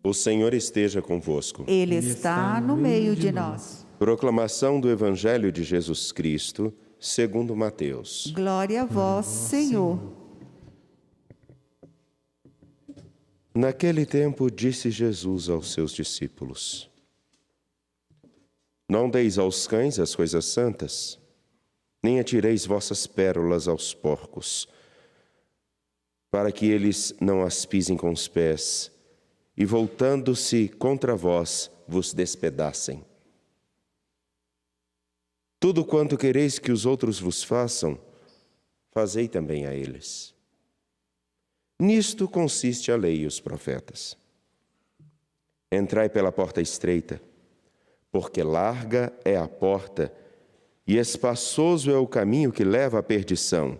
O Senhor esteja convosco. Ele está no meio de nós. Proclamação do Evangelho de Jesus Cristo, segundo Mateus. Glória a vós, Senhor. Naquele tempo disse Jesus aos seus discípulos: Não deis aos cães as coisas santas, nem atireis vossas pérolas aos porcos, para que eles não as pisem com os pés, e voltando-se contra vós, vos despedacem. Tudo quanto quereis que os outros vos façam, fazei também a eles. Nisto consiste a lei e os profetas. Entrai pela porta estreita, porque larga é a porta, e espaçoso é o caminho que leva à perdição,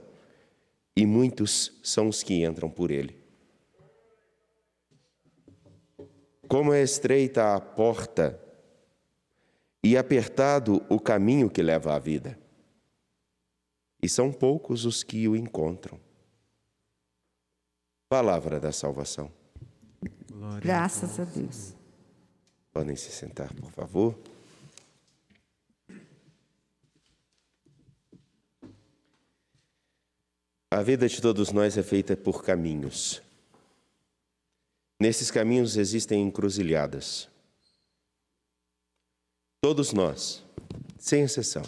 e muitos são os que entram por ele. Como é estreita a porta e apertado o caminho que leva à vida, e são poucos os que o encontram. Palavra da salvação. Graças a Deus. Podem se sentar, por favor. A vida de todos nós é feita por caminhos. Nesses caminhos existem encruzilhadas. Todos nós, sem exceção,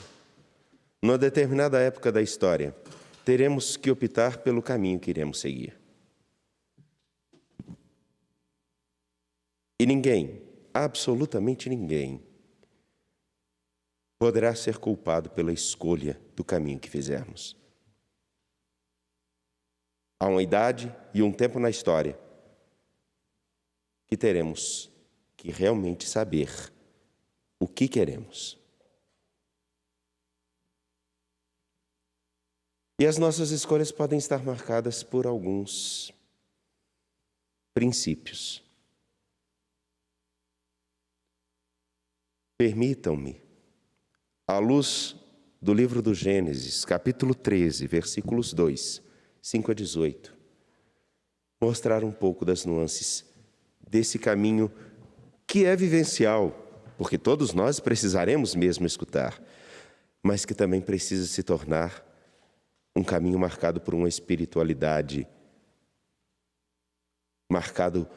numa determinada época da história, teremos que optar pelo caminho que iremos seguir. E ninguém, absolutamente ninguém, poderá ser culpado pela escolha do caminho que fizermos. Há uma idade e um tempo na história que teremos que realmente saber o que queremos. E as nossas escolhas podem estar marcadas por alguns princípios. Permitam-me, à luz do livro do Gênesis, capítulo 13, versículos 2, 5 a 18, mostrar um pouco das nuances desse caminho que é vivencial, porque todos nós precisaremos mesmo escutar, mas que também precisa se tornar um caminho marcado por uma espiritualidade, marcado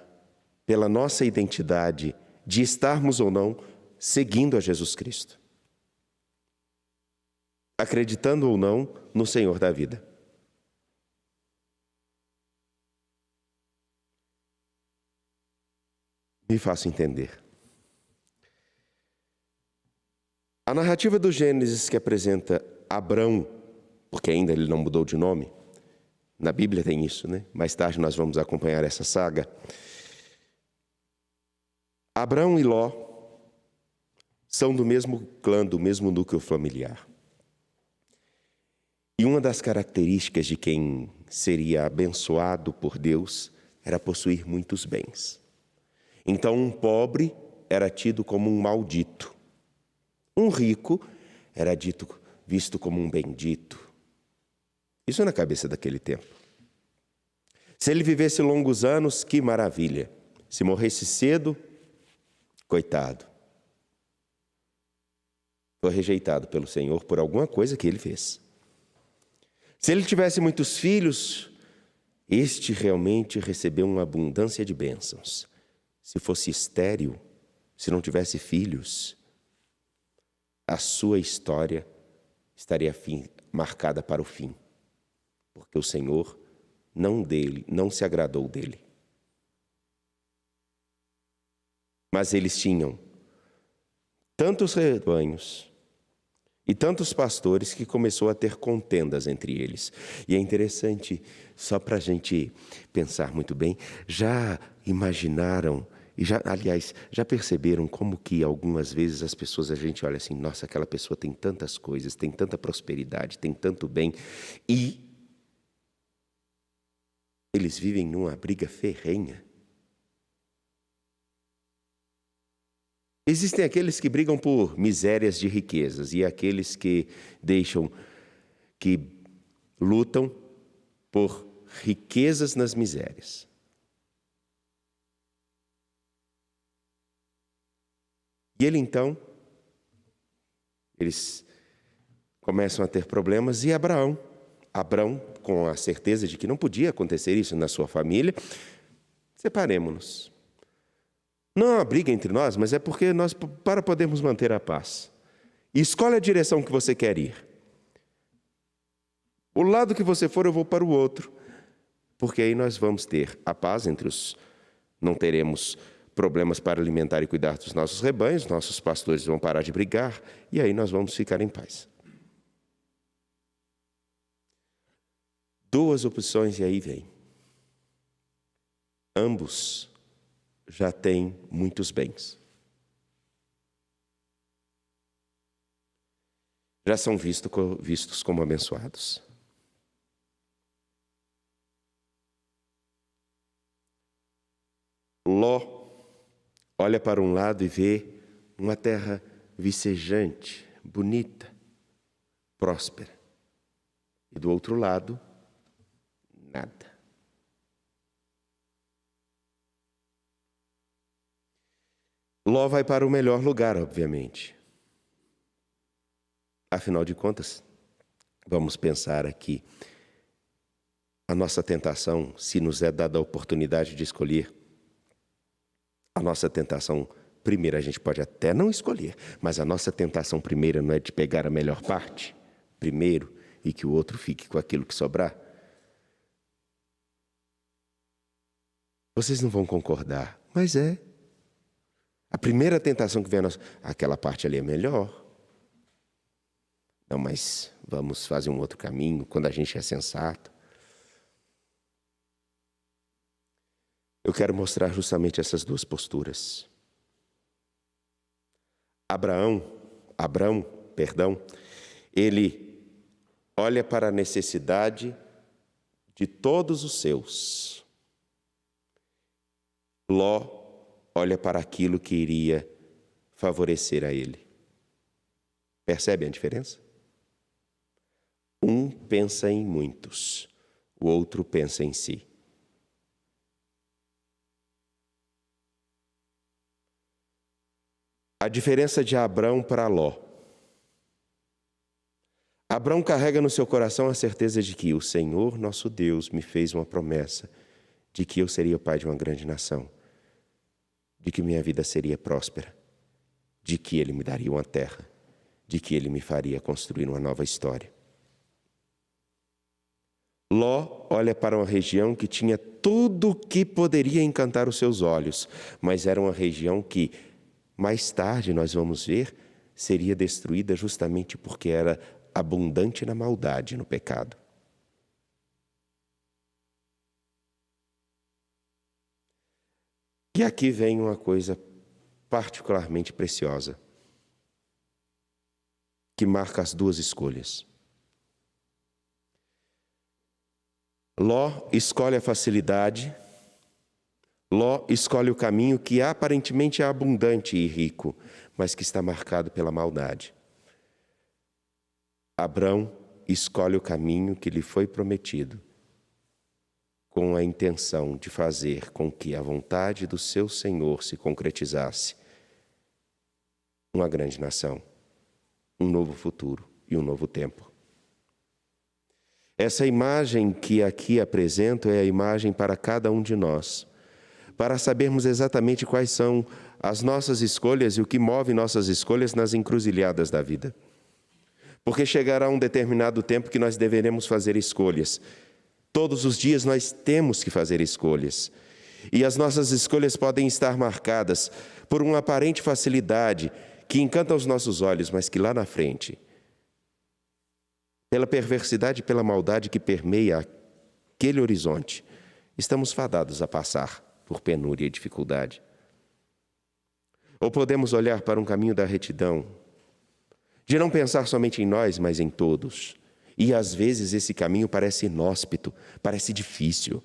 pela nossa identidade de estarmos ou não seguindo a Jesus Cristo, acreditando ou não no Senhor da vida. Me faço entender. A narrativa do Gênesis que apresenta Abrão, porque ainda ele não mudou de nome, na Bíblia tem isso, né? Mais tarde nós vamos acompanhar essa saga. Abrão e Ló são do mesmo clã, do mesmo núcleo familiar. E uma das características de quem seria abençoado por Deus era possuir muitos bens. Então, um pobre era tido como um maldito. Um rico era visto como um bendito. Isso na cabeça daquele tempo. Se ele vivesse longos anos, que maravilha. Se morresse cedo, coitado. Foi rejeitado pelo Senhor por alguma coisa que ele fez. Se ele tivesse muitos filhos, este realmente recebeu uma abundância de bênçãos. Se fosse estéril, se não tivesse filhos, a sua história estaria marcada para o fim, porque o Senhor não se agradou dele. Mas eles tinham tantos rebanhos e tantos pastores que começou a ter contendas entre eles. E é interessante, só para a gente pensar muito bem, já imaginaram, já perceberam como que algumas vezes as pessoas, a gente olha assim, nossa, aquela pessoa tem tantas coisas, tem tanta prosperidade, tem tanto bem, e eles vivem numa briga ferrenha. Existem aqueles que brigam por misérias de riquezas e aqueles que lutam por riquezas nas misérias. E ele então, eles começam a ter problemas, e Abraão, com a certeza de que não podia acontecer isso na sua família, separemo-nos. Não é uma briga entre nós, mas é porque para podermos manter a paz. E escolhe a direção que você quer ir. O lado que você for, eu vou para o outro. Porque aí nós vamos ter a paz não teremos problemas para alimentar e cuidar dos nossos rebanhos, nossos pastores vão parar de brigar, e aí nós vamos ficar em paz. Duas opções e aí vem. Ambos já têm muitos bens. Já são vistos como abençoados. Ló olha para um lado e vê uma terra vicejante, bonita, próspera. E do outro lado, nada. Ló vai para o melhor lugar, obviamente. Afinal de contas, vamos pensar aqui. A nossa tentação, se nos é dada a oportunidade de escolher, a nossa tentação primeira, a gente pode até não escolher, mas a nossa tentação primeira não é de pegar a melhor parte primeiro e que o outro fique com aquilo que sobrar? Vocês não vão concordar, mas é. A primeira tentação que vem a nós, aquela parte ali é melhor. Não, mas vamos fazer um outro caminho quando a gente é sensato. Eu quero mostrar justamente essas duas posturas. Abraão, ele olha para a necessidade de todos os seus. Ló olha para aquilo que iria favorecer a ele. Percebe a diferença? Um pensa em muitos, o outro pensa em si. A diferença de Abrão para Ló. Abrão carrega no seu coração a certeza de que o Senhor, nosso Deus, me fez uma promessa de que eu seria o pai de uma grande nação, de que minha vida seria próspera, de que Ele me daria uma terra, de que Ele me faria construir uma nova história. Ló olha para uma região que tinha tudo o que poderia encantar os seus olhos, mas era uma região que, mais tarde, nós vamos ver, seria destruída justamente porque era abundante na maldade, no pecado. E aqui vem uma coisa particularmente preciosa, que marca as duas escolhas. Ló escolhe a facilidade, Ló escolhe o caminho que aparentemente é abundante e rico, mas que está marcado pela maldade. Abrão escolhe o caminho que lhe foi prometido, com a intenção de fazer com que a vontade do seu Senhor se concretizasse. Uma grande nação, um novo futuro e um novo tempo. Essa imagem que aqui apresento é a imagem para cada um de nós, para sabermos exatamente quais são as nossas escolhas e o que move nossas escolhas nas encruzilhadas da vida. Porque chegará um determinado tempo que nós deveremos fazer escolhas. Todos os dias nós temos que fazer escolhas. E as nossas escolhas podem estar marcadas por uma aparente facilidade que encanta os nossos olhos, mas que lá na frente, pela perversidade e pela maldade que permeia aquele horizonte, estamos fadados a passar por penúria e dificuldade. Ou podemos olhar para um caminho da retidão, de não pensar somente em nós, mas em todos. E às vezes esse caminho parece inóspito, parece difícil.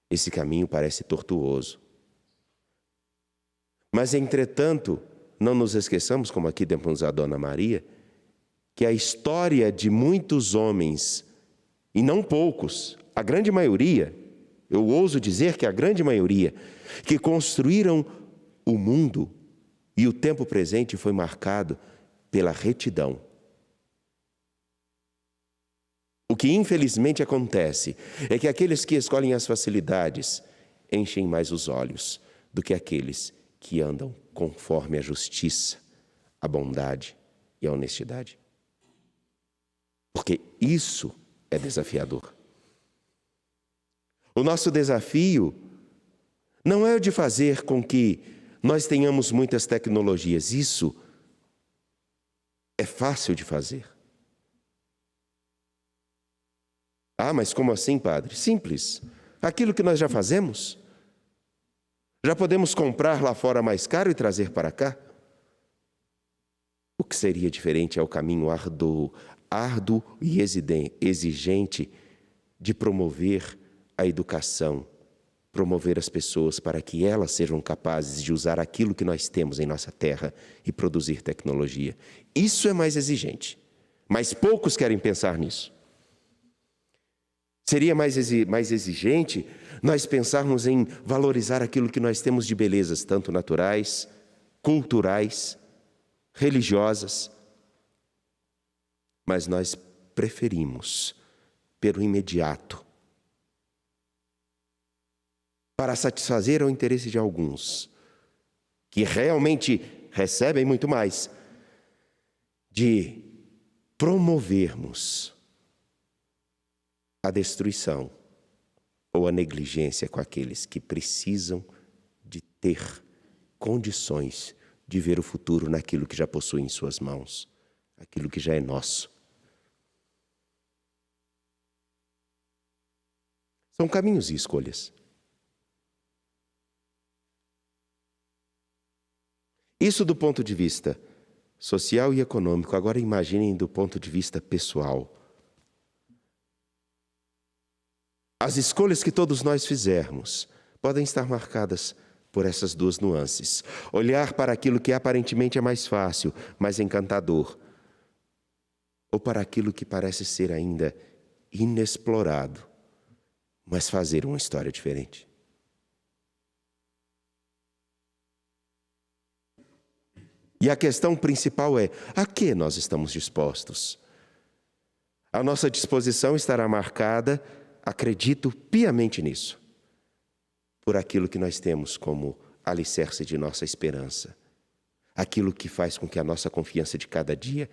Esse caminho parece tortuoso. Mas, entretanto, não nos esqueçamos, como aqui temos a Dona Maria, que a história de muitos homens, e não poucos, a grande maioria, eu ouso dizer que a grande maioria, que construíram o mundo E o tempo presente foi marcado pela retidão. O que infelizmente acontece é que aqueles que escolhem as facilidades enchem mais os olhos do que aqueles que andam conforme a justiça, a bondade e a honestidade. Porque isso é desafiador. O nosso desafio não é o de fazer com que nós tenhamos muitas tecnologias. Isso é fácil de fazer. Ah, mas como assim, padre? Simples. Aquilo que nós já fazemos. Já podemos comprar lá fora mais caro e trazer para cá. O que seria diferente é o caminho árduo e exigente de promover a educação, promover as pessoas para que elas sejam capazes de usar aquilo que nós temos em nossa terra e produzir tecnologia. Isso é mais exigente, mas poucos querem pensar nisso. Seria mais exigente nós pensarmos em valorizar aquilo que nós temos de belezas, tanto naturais, culturais, religiosas, mas nós preferimos, pelo imediato, para satisfazer o interesse de alguns, que realmente recebem muito mais, de promovermos a destruição ou a negligência com aqueles que precisam de ter condições de ver o futuro naquilo que já possuem em suas mãos, aquilo que já é nosso. São caminhos e escolhas. Isso do ponto de vista social e econômico. Agora imaginem do ponto de vista pessoal. As escolhas que todos nós fizermos podem estar marcadas por essas duas nuances. Olhar para aquilo que aparentemente é mais fácil, mais encantador, ou para aquilo que parece ser ainda inexplorado, mas fazer uma história diferente. E a questão principal é: a que nós estamos dispostos? A nossa disposição estará marcada, acredito piamente nisso, por aquilo que nós temos como alicerce de nossa esperança, aquilo que faz com que a nossa confiança de cada dia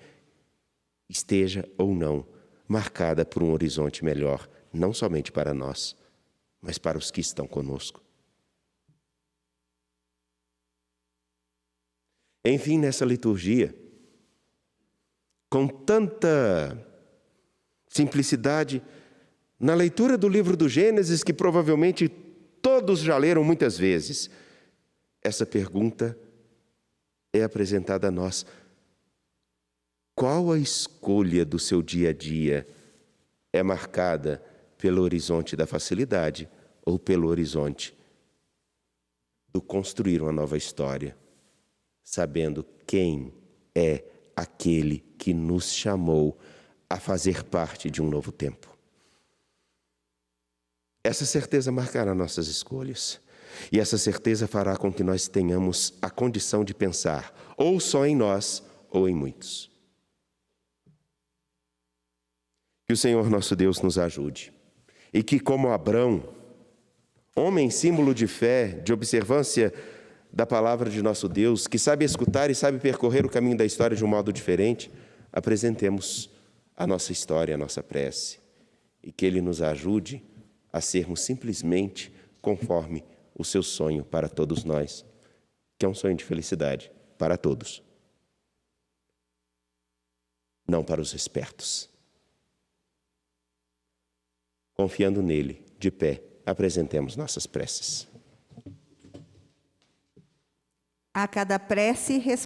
esteja ou não marcada por um horizonte melhor, não somente para nós, mas para os que estão conosco. Enfim, nessa liturgia, com tanta simplicidade, na leitura do livro do Gênesis, que provavelmente todos já leram muitas vezes, essa pergunta é apresentada a nós: qual a escolha do seu dia a dia é marcada pelo horizonte da facilidade ou pelo horizonte do construir uma nova história, sabendo quem é aquele que nos chamou a fazer parte de um novo tempo? Essa certeza marcará nossas escolhas. E essa certeza fará com que nós tenhamos a condição de pensar ou só em nós ou em muitos. Que o Senhor nosso Deus nos ajude. E que, como Abrão, homem símbolo de fé, de observância da palavra de nosso Deus, que sabe escutar e sabe percorrer o caminho da história de um modo diferente, apresentemos a nossa história, a nossa prece. E que Ele nos ajude a sermos simplesmente conforme o seu sonho para todos nós, que é um sonho de felicidade para todos, não para os espertos. Confiando nele, de pé, apresentemos nossas preces. A cada prece